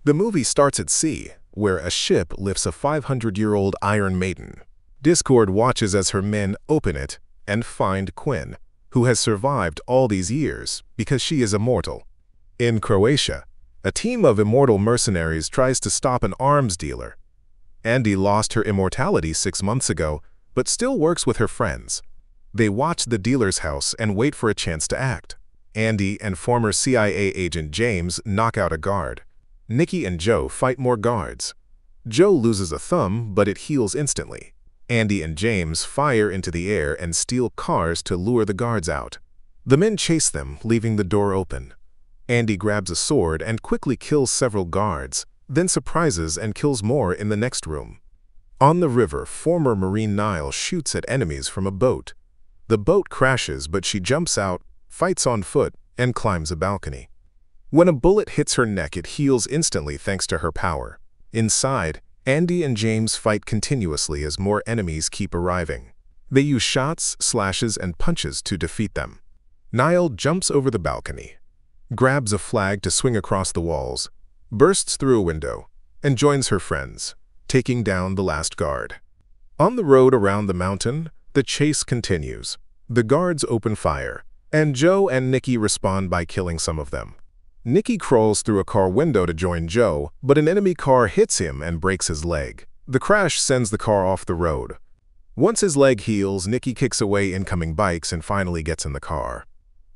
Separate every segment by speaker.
Speaker 1: The movie starts at sea, where a ship lifts a 500-year-old Iron Maiden. Discord watches as her men open it and find Quinn, who has survived all these years because she is immortal. In Croatia, a team of immortal mercenaries tries to stop an arms dealer. Andy lost her immortality 6 months ago, but still works with her friends. They watch the dealer's house and wait for a chance to act. Andy and former CIA agent James knock out a guard. Nikki and Joe fight more guards. Joe loses a thumb, but it heals instantly. Andy and James fire into the air and steal cars to lure the guards out. The men chase them, leaving the door open. Andy grabs a sword and quickly kills several guards, then surprises and kills more in the next room. On the river, former Marine Niall shoots at enemies from a boat. The boat crashes, but she jumps out, fights on foot, and climbs a balcony. When a bullet hits her neck, it heals instantly thanks to her power. Inside, Andy and James fight continuously as more enemies keep arriving. They use shots, slashes, and punches to defeat them. Niall jumps over the balcony, grabs a flag to swing across the walls, bursts through a window, and joins her friends, taking down the last guard. On the road around the mountain, the chase continues. The guards open fire, and Joe and Nikki respond by killing some of them. Nikki crawls through a car window to join Joe, but an enemy car hits him and breaks his leg. The crash sends the car off the road. Once his leg heals, Nikki kicks away incoming bikes and finally gets in the car.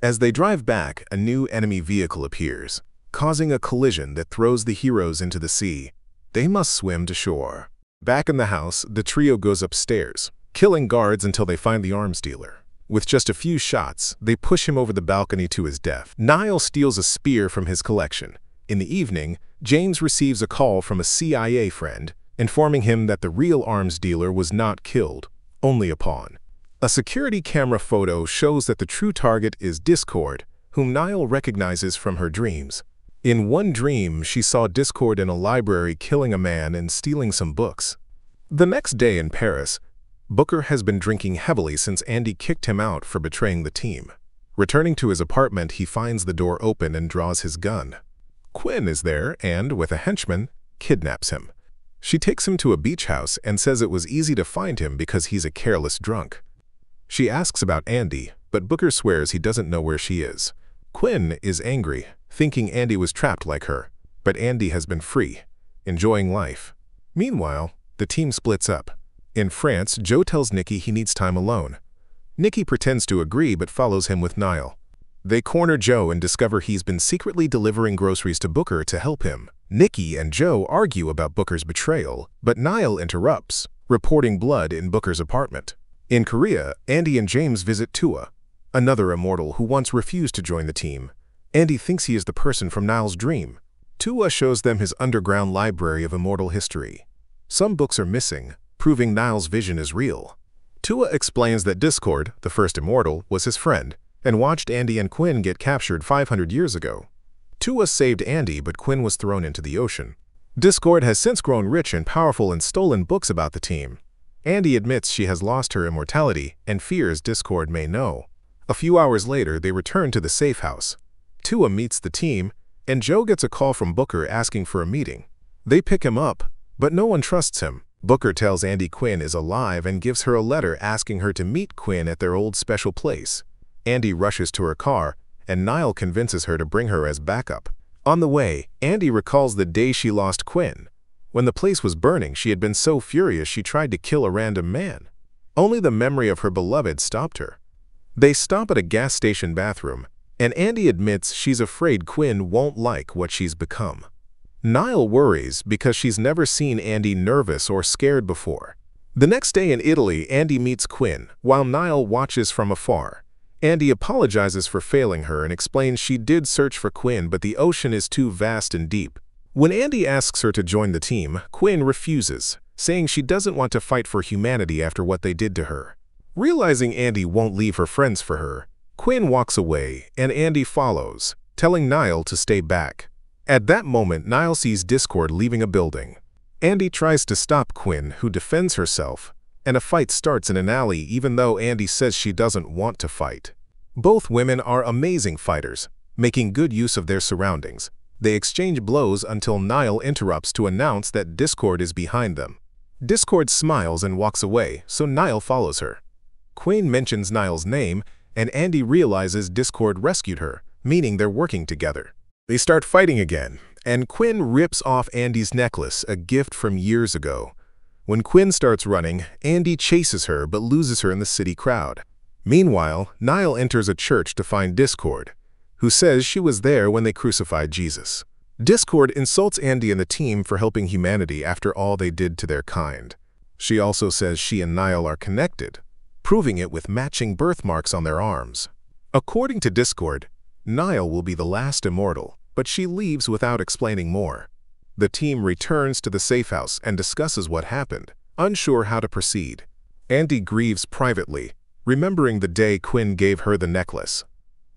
Speaker 1: As they drive back, a new enemy vehicle appears, causing a collision that throws the heroes into the sea. They must swim to shore. Back in the house, the trio goes upstairs, killing guards until they find the arms dealer. With just a few shots, they push him over the balcony to his death. Niall steals a spear from his collection. In the evening, James receives a call from a CIA friend, informing him that the real arms dealer was not killed, only a pawn. A security camera photo shows that the true target is Discord, whom Niall recognizes from her dreams. In one dream, she saw Discord in a library killing a man and stealing some books. The next day in Paris, Booker has been drinking heavily since Andy kicked him out for betraying the team. Returning to his apartment, he finds the door open and draws his gun. Quinn is there and, with a henchman, kidnaps him. She takes him to a beach house and says it was easy to find him because he's a careless drunk. She asks about Andy, but Booker swears he doesn't know where she is. Quinn is angry, thinking Andy was trapped like her, but Andy has been free, enjoying life. Meanwhile, the team splits up. In France, Joe tells Nikki he needs time alone. Nikki pretends to agree but follows him with Niall. They corner Joe and discover he's been secretly delivering groceries to Booker to help him. Nikki and Joe argue about Booker's betrayal, but Niall interrupts, reporting blood in Booker's apartment. In Korea, Andy and James visit Tua, another immortal who once refused to join the team. Andy thinks he is the person from Niall's dream. Tua shows them his underground library of immortal history. Some books are missing, proving Niall's vision is real. Tua explains that Discord, the first immortal, was his friend, and watched Andy and Quinn get captured 500 years ago. Tua saved Andy, but Quinn was thrown into the ocean. Discord has since grown rich and powerful and stolen books about the team. Andy admits she has lost her immortality and fears Discord may know. A few hours later, they return to the safe house. Tua meets the team, and Joe gets a call from Booker asking for a meeting. They pick him up, but no one trusts him. Booker tells Andy Quinn is alive and gives her a letter asking her to meet Quinn at their old special place. Andy rushes to her car, and Niall convinces her to bring her as backup. On the way, Andy recalls the day she lost Quinn. When the place was burning, she had been so furious she tried to kill a random man. Only the memory of her beloved stopped her. They stop at a gas station bathroom, and Andy admits she's afraid Quinn won't like what she's become. Niall worries because she's never seen Andy nervous or scared before. The next day in Italy, Andy meets Quinn, while Niall watches from afar. Andy apologizes for failing her and explains she did search for Quinn, but the ocean is too vast and deep. When Andy asks her to join the team, Quinn refuses, saying she doesn't want to fight for humanity after what they did to her. Realizing Andy won't leave her friends for her, Quinn walks away and Andy follows, telling Niall to stay back. At that moment, Niall sees Discord leaving a building. Andy tries to stop Quinn, who defends herself, and a fight starts in an alley even though Andy says she doesn't want to fight. Both women are amazing fighters, making good use of their surroundings. They exchange blows until Niall interrupts to announce that Discord is behind them. Discord smiles and walks away, so Niall follows her. Quinn mentions Niall's name, and Andy realizes Discord rescued her, meaning they're working together. They start fighting again, and Quinn rips off Andy's necklace, a gift from years ago. When Quinn starts running, Andy chases her but loses her in the city crowd. Meanwhile, Niall enters a church to find Discord, who says she was there when they crucified Jesus. Discord insults Andy and the team for helping humanity after all they did to their kind. She also says she and Niall are connected, proving it with matching birthmarks on their arms. According to Discord, Niall will be the last immortal, but she leaves without explaining more. The team returns to the safe house and discusses what happened, unsure how to proceed. Andy grieves privately, remembering the day Quinn gave her the necklace.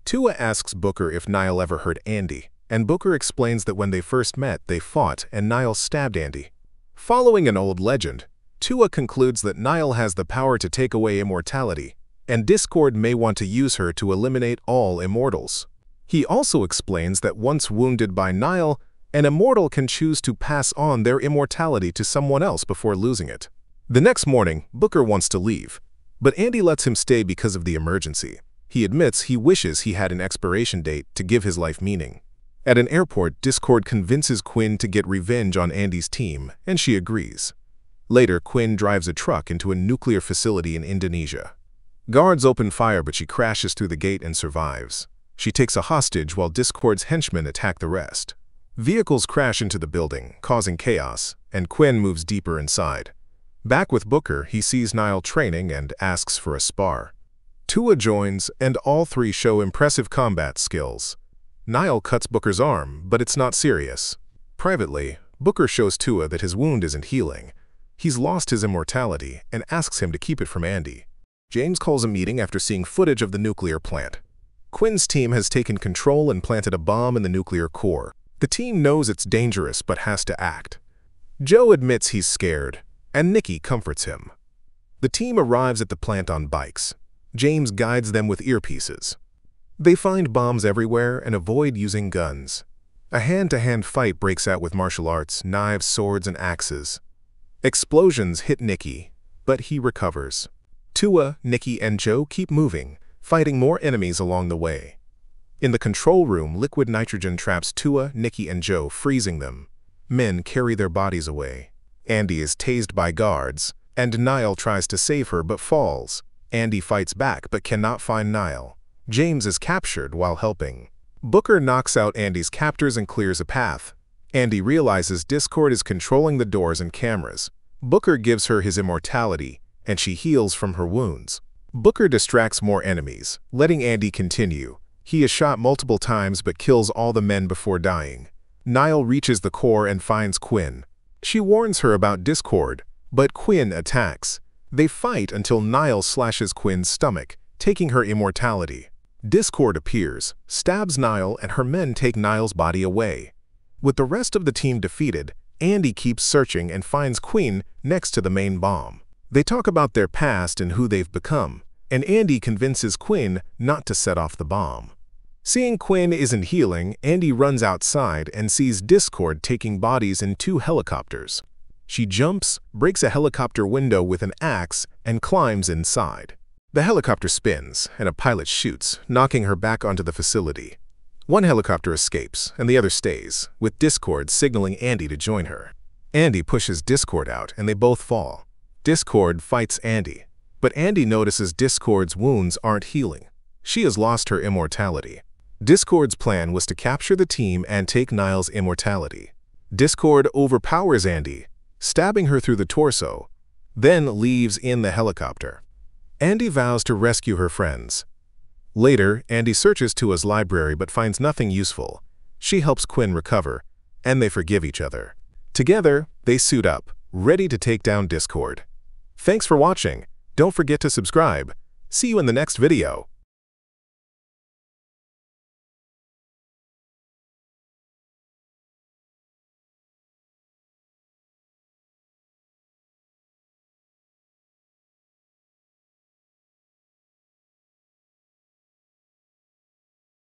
Speaker 1: Tua asks Booker if Niall ever hurt Andy, and Booker explains that when they first met, they fought and Niall stabbed Andy. Following an old legend, Tua concludes that Niall has the power to take away immortality, and Discord may want to use her to eliminate all immortals. He also explains that once wounded by Niall, an immortal can choose to pass on their immortality to someone else before losing it. The next morning, Booker wants to leave, but Andy lets him stay because of the emergency. He admits he wishes he had an expiration date to give his life meaning. At an airport, Discord convinces Quinn to get revenge on Andy's team, and she agrees. Later, Quinn drives a truck into a nuclear facility in Indonesia. Guards open fire, but she crashes through the gate and survives. She takes a hostage while Discord's henchmen attack the rest. Vehicles crash into the building, causing chaos, and Quinn moves deeper inside. Back with Booker, he sees Niall training and asks for a spar. Tua joins, and all three show impressive combat skills. Niall cuts Booker's arm, but it's not serious. Privately, Booker shows Tua that his wound isn't healing. He's lost his immortality and asks him to keep it from Andy. James calls a meeting after seeing footage of the nuclear plant. Quinn's team has taken control and planted a bomb in the nuclear core. The team knows it's dangerous but has to act. Joe admits he's scared, and Nikki comforts him. The team arrives at the plant on bikes. James guides them with earpieces. They find bombs everywhere and avoid using guns. A hand-to-hand fight breaks out with martial arts, knives, swords, and axes. Explosions hit Nikki, but he recovers. Tua, Nikki, and Joe keep moving, fighting more enemies along the way. In the control room, liquid nitrogen traps Tua, Nikki, and Joe, freezing them. Men carry their bodies away. Andy is tased by guards, and Niall tries to save her but falls. Andy fights back but cannot find Niall. James is captured while helping. Booker knocks out Andy's captors and clears a path. Andy realizes Discord is controlling the doors and cameras. Booker gives her his immortality, and she heals from her wounds. Booker distracts more enemies, letting Andy continue. He is shot multiple times but kills all the men before dying. Niall reaches the core and finds Quinn. She warns her about Discord, but Quinn attacks. They fight until Niall slashes Quinn's stomach, taking her immortality. Discord appears, stabs Niall, and her men take Niall's body away. With the rest of the team defeated, Andy keeps searching and finds Quinn next to the main bomb. They talk about their past and who they've become, and Andy convinces Quinn not to set off the bomb. Seeing Quinn isn't healing, Andy runs outside and sees Discord taking bodies in 2 helicopters. She jumps, breaks a helicopter window with an axe, and climbs inside. The helicopter spins, and a pilot shoots, knocking her back onto the facility. One helicopter escapes, and the other stays, with Discord signaling Andy to join her. Andy pushes Discord out, and they both fall. Discord fights Andy, but Andy notices Discord's wounds aren't healing. She has lost her immortality. Discord's plan was to capture the team and take Niall's immortality. Discord overpowers Andy, stabbing her through the torso, then leaves in the helicopter. Andy vows to rescue her friends. Later, Andy searches Tua's library but finds nothing useful. She helps Quinn recover, and they forgive each other. Together, they suit up, ready to take down Discord. Thanks for watching. Don't forget to subscribe. See you in the next video.